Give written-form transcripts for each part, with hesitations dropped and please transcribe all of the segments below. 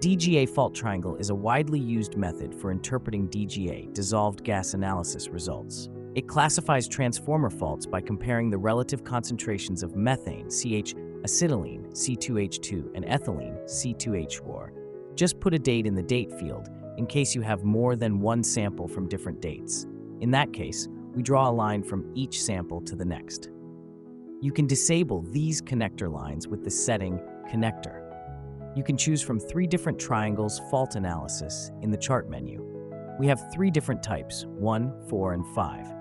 DGA Fault Triangle is a widely used method for interpreting DGA, dissolved gas analysis results. It classifies transformer faults by comparing the relative concentrations of methane, acetylene, C2H2, and ethylene, C2H4. Just put a date in the date field in case you have more than one sample from different dates. In that case, we draw a line from each sample to the next. You can disable these connector lines with the setting Connector. You can choose from 3 different triangles fault analysis in the chart menu. We have 3 different types, 1, 4, and 5.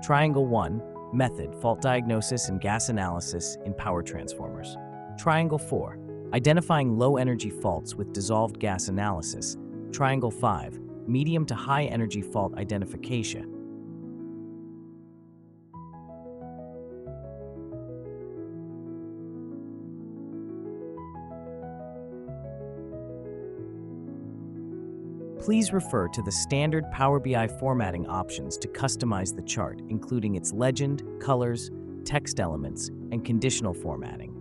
Triangle 1, method, fault diagnosis and gas analysis in power transformers. Triangle 4, identifying low-energy faults with dissolved gas analysis. Triangle 5, medium to high-energy fault identification. Please refer to the standard Power BI formatting options to customize the chart, including its legend, colors, text elements, and conditional formatting.